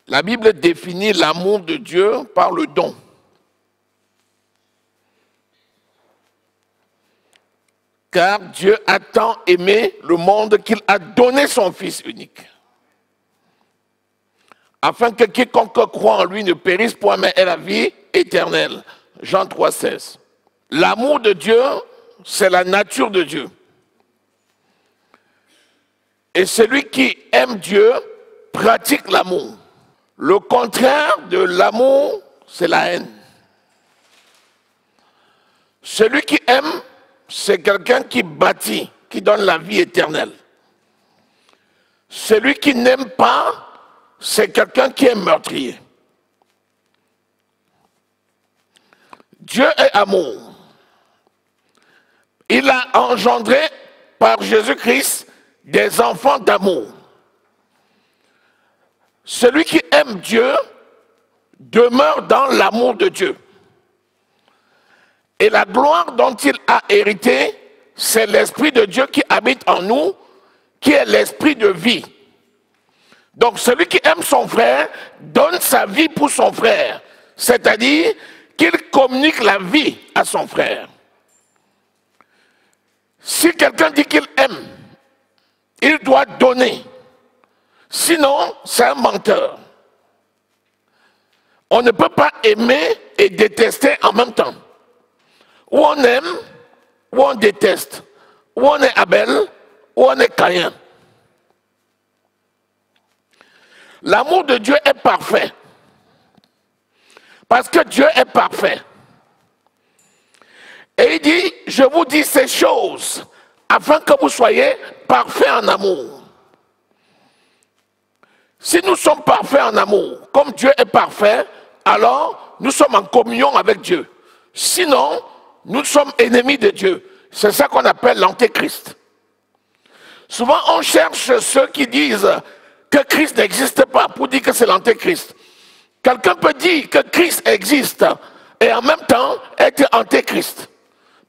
La Bible définit l'amour de Dieu par le don. Car Dieu a tant aimé le monde qu'il a donné son Fils unique, afin que quiconque croit en lui ne périsse point, mais ait la vie éternelle. Jean 3,16. L'amour de Dieu, c'est la nature de Dieu. Et celui qui aime Dieu pratique l'amour. Le contraire de l'amour, c'est la haine. Celui qui aime, c'est quelqu'un qui bâtit, qui donne la vie éternelle. Celui qui n'aime pas, c'est quelqu'un qui est meurtrier. Dieu est amour. Il a engendré par Jésus-Christ des enfants d'amour. Celui qui aime Dieu demeure dans l'amour de Dieu. Et la gloire dont il a hérité, c'est l'Esprit de Dieu qui habite en nous, qui est l'Esprit de vie. Donc celui qui aime son frère donne sa vie pour son frère, c'est-à-dire qu'il communique la vie à son frère. Si quelqu'un dit qu'il aime, il doit donner. Sinon, c'est un menteur. On ne peut pas aimer et détester en même temps. Ou on aime, ou on déteste. Ou on est Abel, ou on est Caïn. L'amour de Dieu est parfait. Parce que Dieu est parfait. Et il dit, je vous dis ces choses, afin que vous soyez parfaits en amour. Si nous sommes parfaits en amour, comme Dieu est parfait, alors nous sommes en communion avec Dieu. Sinon, nous sommes ennemis de Dieu. C'est ça qu'on appelle l'antéchrist. Souvent, on cherche ceux qui disent que Christ n'existe pas pour dire que c'est l'antéchrist. Quelqu'un peut dire que Christ existe et en même temps être antéchrist.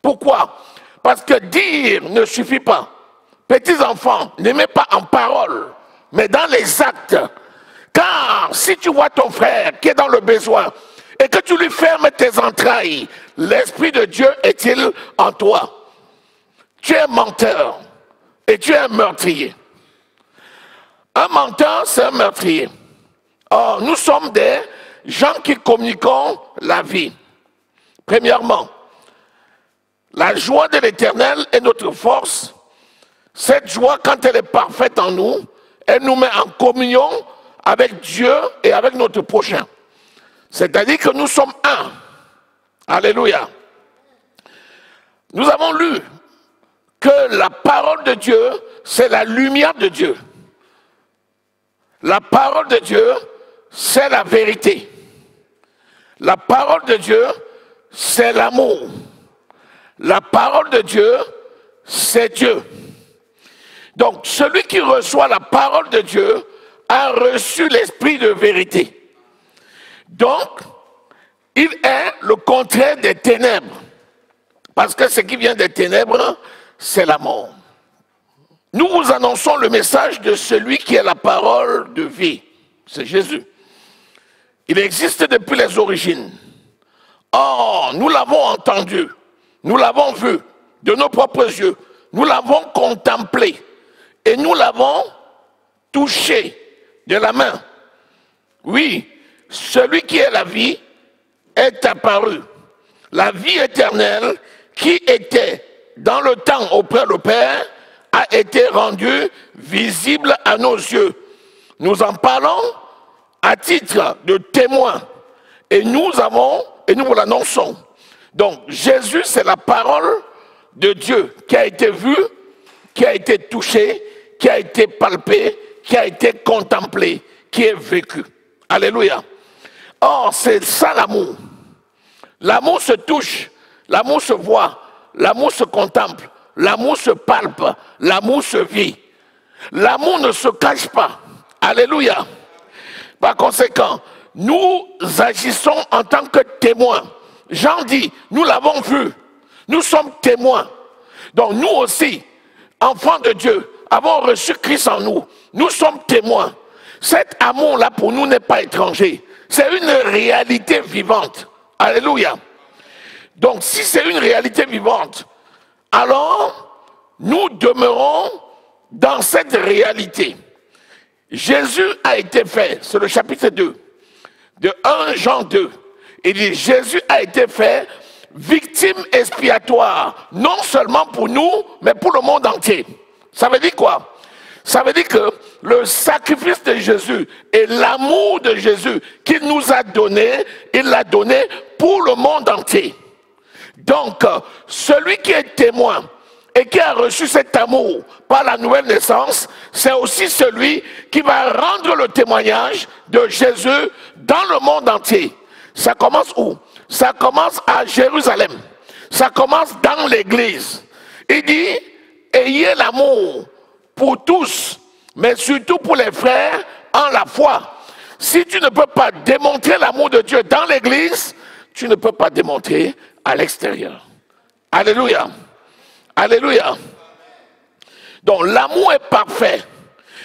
Pourquoi? Parce que dire ne suffit pas. Petits enfants, n'aimez pas en parole, mais dans les actes. Car si tu vois ton frère qui est dans le besoin et que tu lui fermes tes entrailles, l'Esprit de Dieu est-il en toi? Tu es menteur et tu es un meurtrier. Un menteur, c'est un meurtrier. Or, nous sommes des gens qui communiquons la vie. Premièrement, la joie de l'Éternel est notre force. Cette joie, quand elle est parfaite en nous, elle nous met en communion avec Dieu et avec notre prochain. C'est-à-dire que nous sommes un. Alléluia. Nous avons lu que la parole de Dieu, c'est la lumière de Dieu. La parole de Dieu, c'est la vérité. La parole de Dieu, c'est l'amour. La parole de Dieu, c'est Dieu. Donc, celui qui reçoit la parole de Dieu a reçu l'esprit de vérité. Donc, il est le contraire des ténèbres. Parce que ce qui vient des ténèbres, c'est la mort. Nous vous annonçons le message de celui qui est la parole de vie. C'est Jésus. Il existe depuis les origines. Or, nous l'avons entendu, nous l'avons vu de nos propres yeux, nous l'avons contemplé et nous l'avons touché de la main. Oui, celui qui est la vie est apparu. La vie éternelle qui était dans le temps auprès du Père a été rendue visible à nos yeux. Nous en parlons à titre de témoin et nous vous l'annonçons. Donc Jésus, c'est la parole de Dieu qui a été vue, qui a été touchée, qui a été palpée, qui a été contemplée, qui est vécue. Alléluia. Or, c'est ça l'amour. L'amour se touche, l'amour se voit, l'amour se contemple, l'amour se palpe, l'amour se vit. L'amour ne se cache pas. Alléluia. Par conséquent, nous agissons en tant que témoins. Jean dit, nous l'avons vu, nous sommes témoins. Donc nous aussi, enfants de Dieu, avons reçu Christ en nous. Nous sommes témoins. Cet amour-là, pour nous, n'est pas étranger. C'est une réalité vivante. Alléluia. Donc, si c'est une réalité vivante, alors, nous demeurons dans cette réalité. Jésus a été fait, c'est le chapitre 2, de 1 Jean 2. Il dit, Jésus a été fait victime expiatoire, non seulement pour nous, mais pour le monde entier. Ça veut dire quoi? Ça veut dire que le sacrifice de Jésus et l'amour de Jésus qu'il nous a donné, il l'a donné pour le monde entier. Donc, celui qui est témoin et qui a reçu cet amour par la nouvelle naissance, c'est aussi celui qui va rendre le témoignage de Jésus dans le monde entier. Ça commence où? Ça commence à Jérusalem. Ça commence dans l'église. Il dit, ayez l'amour pour tous, mais surtout pour les frères en la foi. Si tu ne peux pas démontrer l'amour de Dieu dans l'église, tu ne peux pas démontrer à l'extérieur. Alléluia. Alléluia. Donc l'amour est parfait.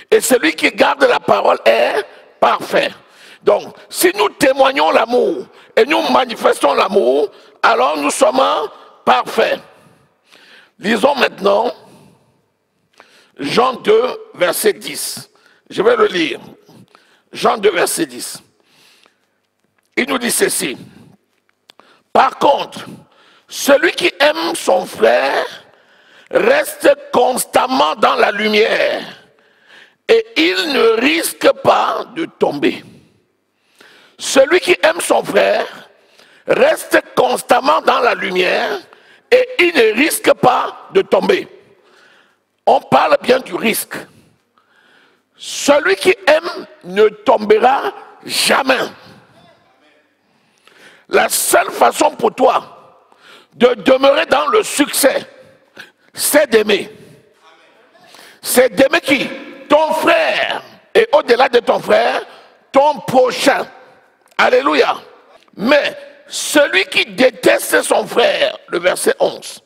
Et celui qui garde la parole est parfait. Donc si nous témoignons l'amour et nous manifestons l'amour, alors nous sommes parfaits. Lisons maintenant Jean 2, verset 10. Je vais le lire. Jean 2, verset 10. Il nous dit ceci. Par contre, celui qui aime son frère reste constamment dans la lumière et il ne risque pas de tomber. Celui qui aime son frère reste constamment dans la lumière et il ne risque pas de tomber. On parle bien du risque. Celui qui aime ne tombera jamais. La seule façon pour toi de demeurer dans le succès, c'est d'aimer. C'est d'aimer qui? Ton frère. Et au-delà de ton frère, ton prochain. Alléluia. Mais celui qui déteste son frère, le verset 11,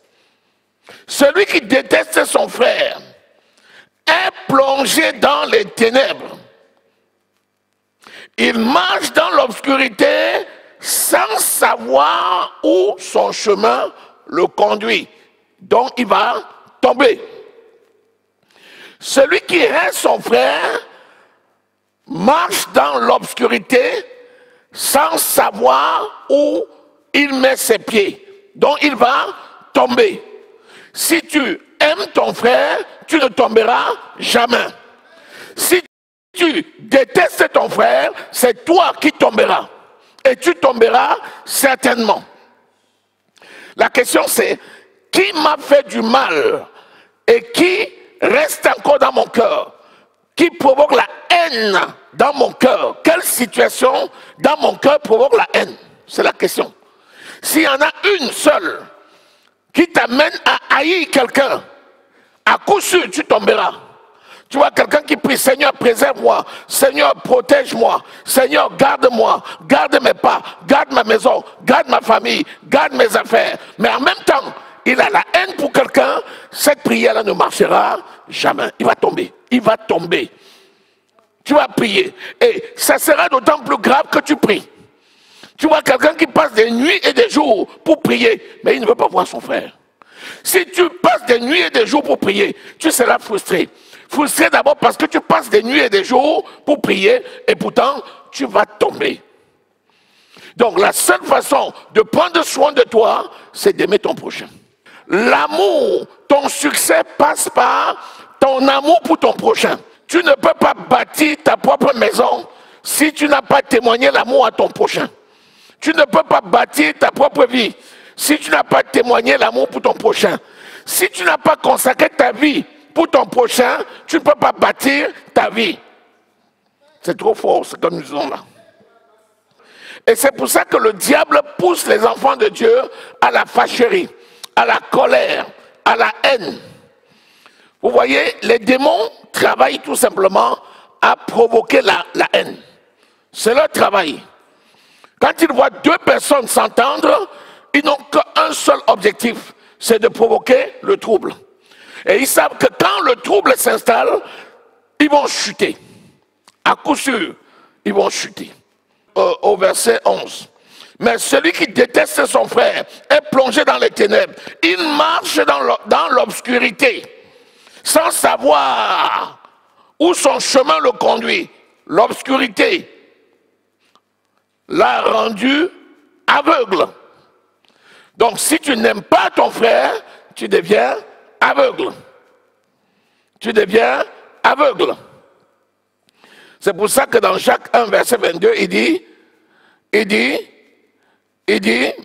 celui qui déteste son frère est plongé dans les ténèbres. Il marche dans l'obscurité sans savoir où son chemin le conduit. Donc il va tomber. Celui qui hait son frère marche dans l'obscurité sans savoir où il met ses pieds. Donc il va tomber. Si tu aimes ton frère, tu ne tomberas jamais. Si tu détestes ton frère, c'est toi qui tomberas. Et tu tomberas certainement. La question c'est, qui m'a fait du mal et qui reste encore dans mon cœur? Qui provoque la haine dans mon cœur? Quelle situation dans mon cœur provoque la haine? C'est la question. S'il y en a une seule qui t'amène à haïr quelqu'un, à coup sûr, tu tomberas. Tu vois quelqu'un qui prie, Seigneur, préserve-moi, Seigneur, protège-moi, Seigneur, garde-moi, garde mes pas, garde ma maison, garde ma famille, garde mes affaires. Mais en même temps, il a la haine pour quelqu'un, cette prière-là ne marchera jamais. Il va tomber, il va tomber. Tu vas prier. Et ça sera d'autant plus grave que tu pries. Tu vois quelqu'un qui passe des nuits et des jours pour prier, mais il ne veut pas voir son frère. Si tu passes des nuits et des jours pour prier, tu seras frustré. Frustré d'abord parce que tu passes des nuits et des jours pour prier et pourtant tu vas tomber. Donc la seule façon de prendre soin de toi, c'est d'aimer ton prochain. L'amour, ton succès passe par ton amour pour ton prochain. Tu ne peux pas bâtir ta propre maison si tu n'as pas témoigné l'amour à ton prochain. Tu ne peux pas bâtir ta propre vie si tu n'as pas témoigné l'amour pour ton prochain. Si tu n'as pas consacré ta vie pour ton prochain, tu ne peux pas bâtir ta vie. C'est trop fort ce que nous disons là. Et c'est pour ça que le diable pousse les enfants de Dieu à la fâcherie, à la colère, à la haine. Vous voyez, les démons travaillent tout simplement à provoquer la haine. C'est leur travail. Quand ils voient deux personnes s'entendre, ils n'ont qu'un seul objectif, c'est de provoquer le trouble. Et ils savent que quand le trouble s'installe, ils vont chuter. à coup sûr, ils vont chuter. Au verset 11. Mais celui qui déteste son frère est plongé dans les ténèbres. Il marche dans l'obscurité, sans savoir où son chemin le conduit. L'obscurité l'a rendu aveugle. Donc si tu n'aimes pas ton frère, tu deviens aveugle. Tu deviens aveugle. C'est pour ça que dans Jacques 1, verset 22, il dit,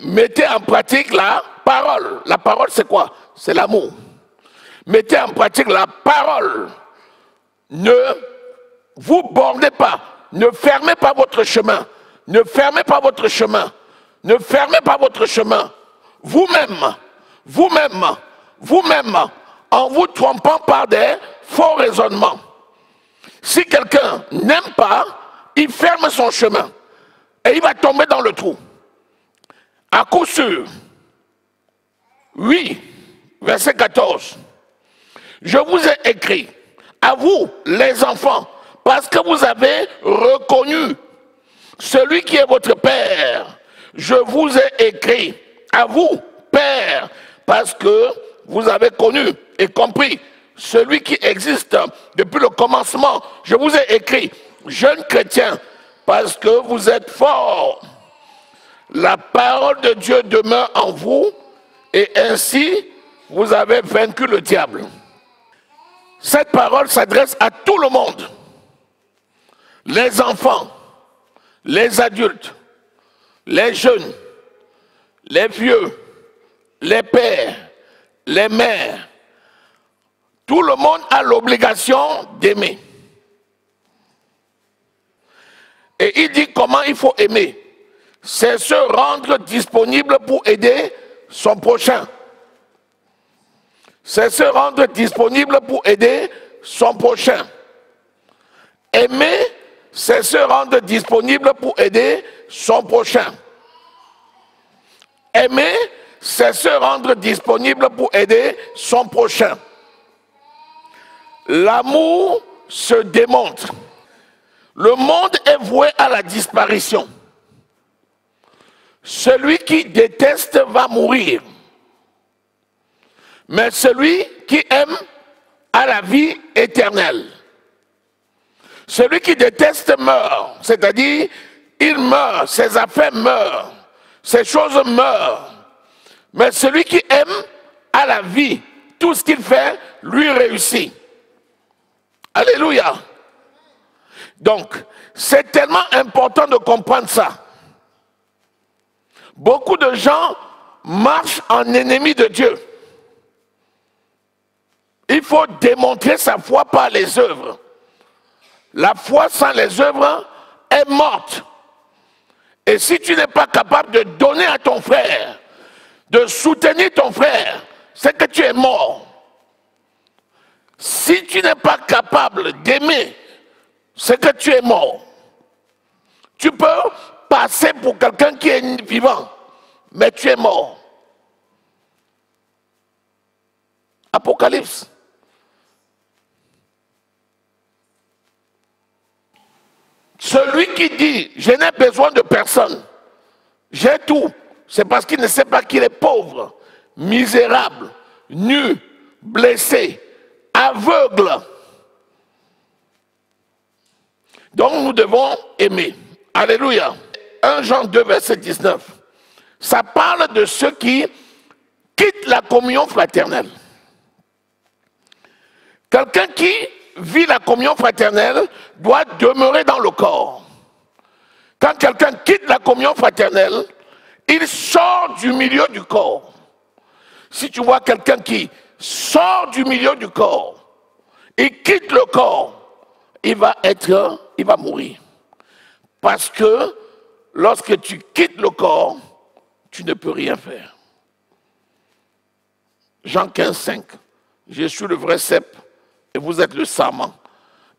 mettez en pratique la parole. La parole, c'est quoi? C'est l'amour. Mettez en pratique la parole. Ne vous bornez pas. Ne fermez pas votre chemin. Ne fermez pas votre chemin. Ne fermez pas votre chemin. Vous-même, en vous trompant par des faux raisonnements. Si quelqu'un n'aime pas, il ferme son chemin et il va tomber dans le trou. À coup sûr. Oui, verset 14. Je vous ai écrit, à vous les enfants, parce que vous avez reconnu celui qui est votre Père. Je vous ai écrit, à vous, Père, parce que vous avez connu et compris celui qui existe depuis le commencement. Je vous ai écrit, jeunes chrétiens, parce que vous êtes forts. La parole de Dieu demeure en vous et ainsi vous avez vaincu le diable. Cette parole s'adresse à tout le monde. Les enfants, les adultes, les jeunes, les vieux, les pères, les mères. Tout le monde a l'obligation d'aimer. Et il dit comment il faut aimer. C'est se rendre disponible pour aider son prochain. C'est se rendre disponible pour aider son prochain. Aimer, c'est se rendre disponible pour aider son prochain. Aimer, c'est se rendre disponible pour aider son prochain. L'amour se démontre. Le monde est voué à la disparition. Celui qui déteste va mourir. Mais celui qui aime a la vie éternelle. Celui qui déteste meurt, c'est-à-dire il meurt, ses affaires meurent, ses choses meurent. Mais celui qui aime a la vie, tout ce qu'il fait lui réussit. Alléluia. Donc, c'est tellement important de comprendre ça. Beaucoup de gens marchent en ennemi de Dieu. Il faut démontrer sa foi par les œuvres. La foi sans les œuvres est morte. Et si tu n'es pas capable de donner à ton frère, de soutenir ton frère, c'est que tu es mort. Si tu n'es pas capable d'aimer, c'est que tu es mort. Tu peux passer pour quelqu'un qui est vivant, mais tu es mort. Apocalypse. Celui qui dit, je n'ai besoin de personne, j'ai tout, c'est parce qu'il ne sait pas qu'il est pauvre, misérable, nu, blessé, aveugle. Donc nous devons aimer. Alléluia. 1 Jean 2, verset 19. Ça parle de ceux qui quittent la communion fraternelle. Quelqu'un qui vit la communion fraternelle doit demeurer dans le corps. Quand quelqu'un quitte la communion fraternelle, il sort du milieu du corps. Si tu vois quelqu'un qui sort du milieu du corps, il quitte le corps, il va mourir. Parce que lorsque tu quittes le corps, tu ne peux rien faire. Jean 15, 5. Je suis le vrai cep et vous êtes le sarment.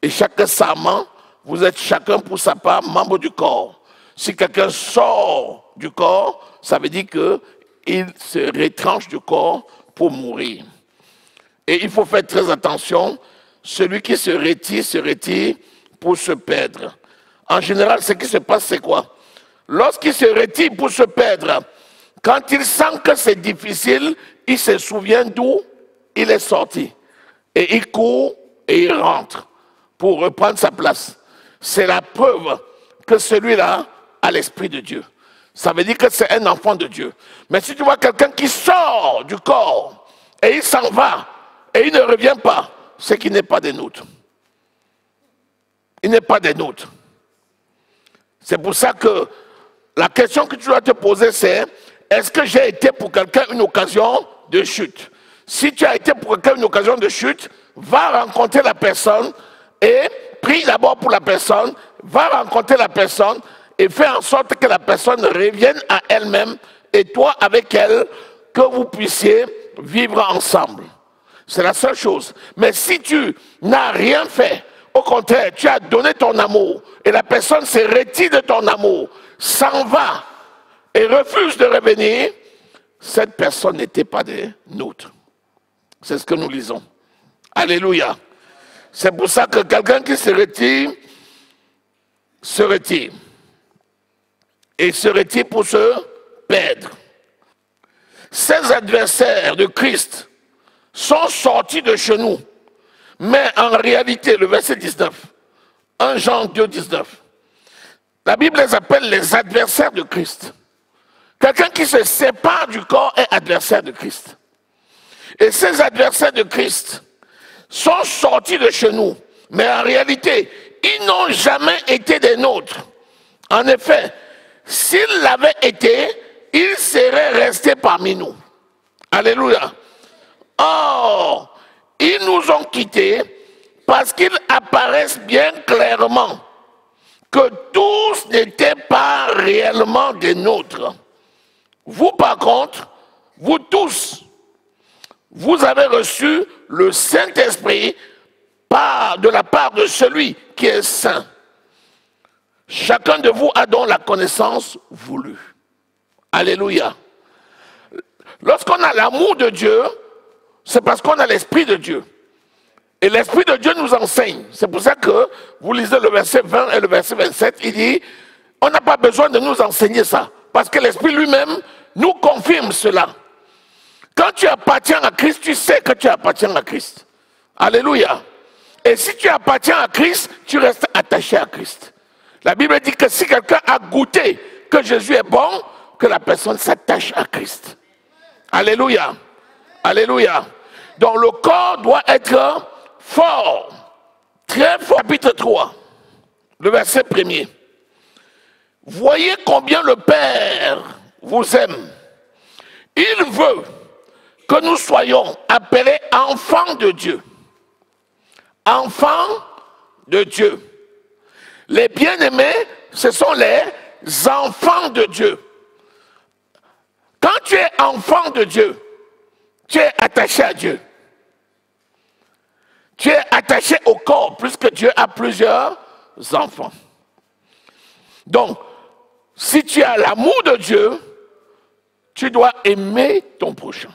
Et chaque sarment, vous êtes chacun pour sa part membre du corps. Si quelqu'un sort du corps, ça veut dire qu'il se retranche du corps pour mourir. Et il faut faire très attention. Celui qui se retire pour se perdre. En général, ce qui se passe, c'est quoi? Lorsqu'il se retire pour se perdre, quand il sent que c'est difficile, il se souvient d'où il est sorti. Et il court et il rentre pour reprendre sa place. C'est la preuve que celui-là a l'Esprit de Dieu. Ça veut dire que c'est un enfant de Dieu. Mais si tu vois quelqu'un qui sort du corps et il s'en va et il ne revient pas, c'est qu'il n'est pas des nôtres. Il n'est pas des nôtres. C'est pour ça que la question que tu dois te poser, c'est est-ce que j'ai été pour quelqu'un une occasion de chute? Si tu as été pour quelqu'un une occasion de chute, va rencontrer la personne et prie d'abord pour la personne, va rencontrer la personne et fais en sorte que la personne revienne à elle-même et toi avec elle, que vous puissiez vivre ensemble. C'est la seule chose. Mais si tu n'as rien fait, au contraire, tu as donné ton amour et la personne se retire de ton amour, s'en va et refuse de revenir, cette personne n'était pas des nôtres. C'est ce que nous lisons. Alléluia. C'est pour ça que quelqu'un qui se retire, et se retire pour se perdre. Ces adversaires de Christ sont sortis de chez nous. Mais en réalité, le verset 19, 1 Jean 2, 19, la Bible les appelle les adversaires de Christ. Quelqu'un qui se sépare du corps est adversaire de Christ. Et ces adversaires de Christ sont sortis de chez nous. Mais en réalité, ils n'ont jamais été des nôtres. En effet, s'ils l'avaient été, ils seraient restés parmi nous. Alléluia. Or, ils nous ont quittés parce qu'ils apparaissent bien clairement que tous n'étaient pas réellement des nôtres. Vous, par contre, vous tous, vous avez reçu le Saint-Esprit de la part de celui qui est saint. Chacun de vous a donc la connaissance voulue. Alléluia. Lorsqu'on a l'amour de Dieu, c'est parce qu'on a l'Esprit de Dieu. Et l'Esprit de Dieu nous enseigne. C'est pour ça que vous lisez le verset 20 et le verset 27, il dit, on n'a pas besoin de nous enseigner ça. Parce que l'Esprit lui-même nous confirme cela. Quand tu appartiens à Christ, tu sais que tu appartiens à Christ. Alléluia. Et si tu appartiens à Christ, tu restes attaché à Christ. La Bible dit que si quelqu'un a goûté que Jésus est bon, que la personne s'attache à Christ. Alléluia. Alléluia. Donc le corps doit être fort, très fort. Chapitre 3, le verset 1er. Voyez combien le Père vous aime. Il veut que nous soyons appelés enfants de Dieu. Enfants de Dieu. Les bien-aimés, ce sont les enfants de Dieu. Quand tu es enfant de Dieu, tu es attaché à Dieu. Tu es attaché au corps, puisque Dieu a plusieurs enfants. Donc, si tu as l'amour de Dieu, tu dois aimer ton prochain.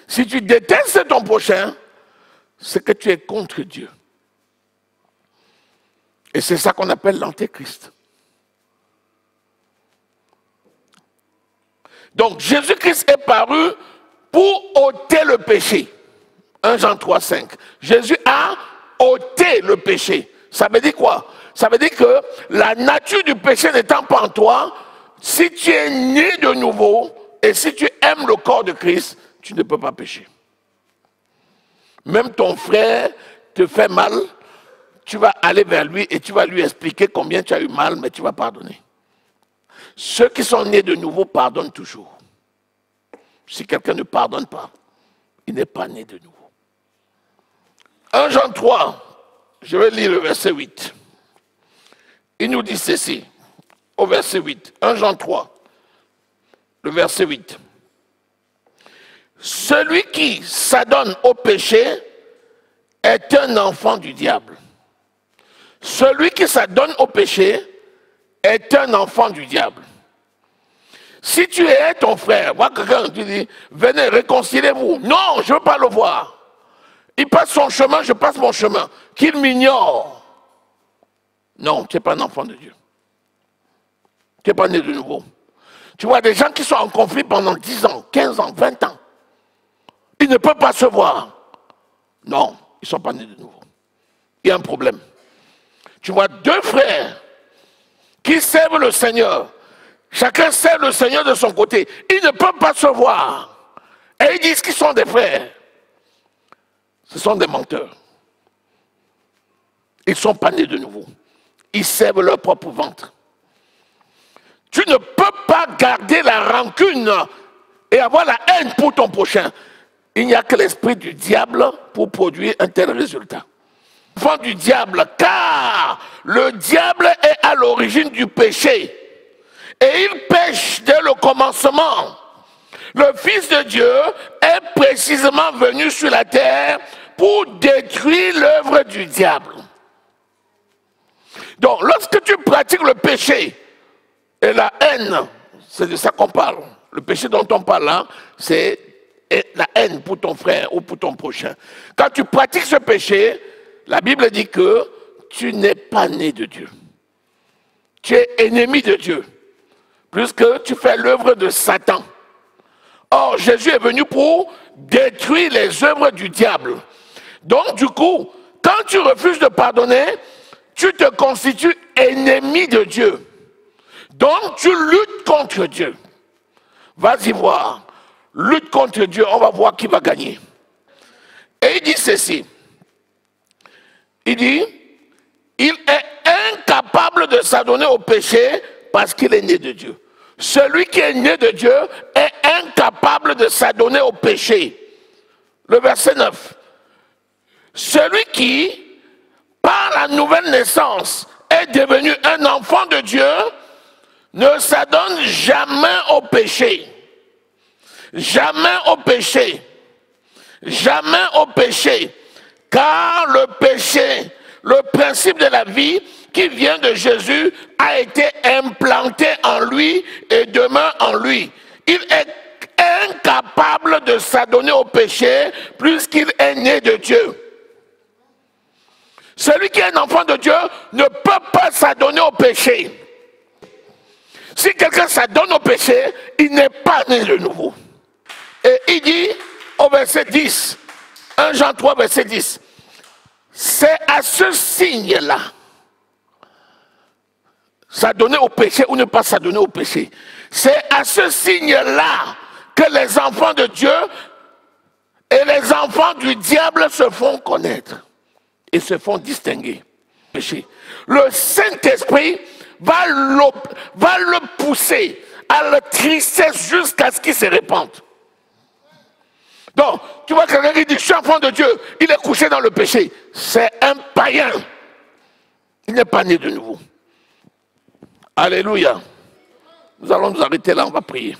Si tu détestes ton prochain, c'est que tu es contre Dieu. Et c'est ça qu'on appelle l'antéchrist. Donc Jésus-Christ est paru pour ôter le péché. 1 Jean 3, 5. Jésus a ôté le péché. Ça veut dire quoi? Ça veut dire que la nature du péché n'étant pas en toi, si tu es né de nouveau et si tu aimes le corps de Christ, tu ne peux pas pécher. Même ton frère te fait mal, tu vas aller vers lui et tu vas lui expliquer combien tu as eu mal, mais tu vas pardonner. Ceux qui sont nés de nouveau pardonnent toujours. Si quelqu'un ne pardonne pas, il n'est pas né de nouveau. 1 Jean 3, je vais lire le verset 8. Il nous dit ceci, au verset 8. 1 Jean 3, le verset 8. Celui qui s'adonne au péché est un enfant du diable. Celui qui s'adonne au péché est un enfant du diable. Si tu es ton frère, vois quelqu'un, tu dis, venez, réconciliez-vous. Non, je ne veux pas le voir. Il passe son chemin, je passe mon chemin. Qu'il m'ignore. Non, tu n'es pas un enfant de Dieu. Tu n'es pas né de nouveau. Tu vois des gens qui sont en conflit pendant 10 ans, 15 ans, 20 ans. Ils ne peuvent pas se voir. Non, ils ne sont pas nés de nouveau. Il y a un problème. Tu vois deux frères qui servent le Seigneur. Chacun sert le Seigneur de son côté. Ils ne peuvent pas se voir. Et ils disent qu'ils sont des frères. Ce sont des menteurs. Ils ne sont pas nés de nouveau. Ils servent leur propre ventre. Tu ne peux pas garder la rancune et avoir la haine pour ton prochain. Il n'y a que l'esprit du diable pour produire un tel résultat. Enfant du diable, car le diable est à l'origine du péché. Et il pêche dès le commencement. Le Fils de Dieu est précisément venu sur la terre pour détruire l'œuvre du diable. Donc, lorsque tu pratiques le péché et la haine, c'est de ça qu'on parle. Le péché dont on parle là, c'est la haine pour ton frère ou pour ton prochain. Quand tu pratiques ce péché, la Bible dit que tu n'es pas né de Dieu. Tu es ennemi de Dieu, puisque tu fais l'œuvre de Satan. Or, Jésus est venu pour détruire les œuvres du diable. Donc, du coup, quand tu refuses de pardonner, tu te constitues ennemi de Dieu. Donc, tu luttes contre Dieu. Vas-y voir. Lutte contre Dieu, on va voir qui va gagner. Et il dit ceci. Il dit, il est incapable de s'adonner au péché parce qu'il est né de Dieu. Celui qui est né de Dieu est incapable de s'adonner au péché. Le verset 9. Celui qui, par la nouvelle naissance, est devenu un enfant de Dieu, ne s'adonne jamais au péché. Jamais au péché. Jamais au péché. Car le péché, le principe de la vie qui vient de Jésus, a été implanté en lui et demeure en lui. Il est incapable de s'adonner au péché puisqu'il est né de Dieu. Celui qui est un enfant de Dieu ne peut pas s'adonner au péché. Si quelqu'un s'adonne au péché, il n'est pas né de nouveau. Et il dit au verset 10, 1 Jean 3, verset 10, c'est à ce signe-là, s'adonner au péché ou ne pas s'adonner au péché, c'est à ce signe-là que les enfants de Dieu et les enfants du diable se font connaître et se font distinguer. Le Saint-Esprit va le pousser à la tristesse jusqu'à ce qu'il se répande. Donc, tu vois quelqu'un qui dit, je suis enfant de Dieu, il est couché dans le péché. C'est un païen. Il n'est pas né de nouveau. Alléluia. Nous allons nous arrêter là, on va prier.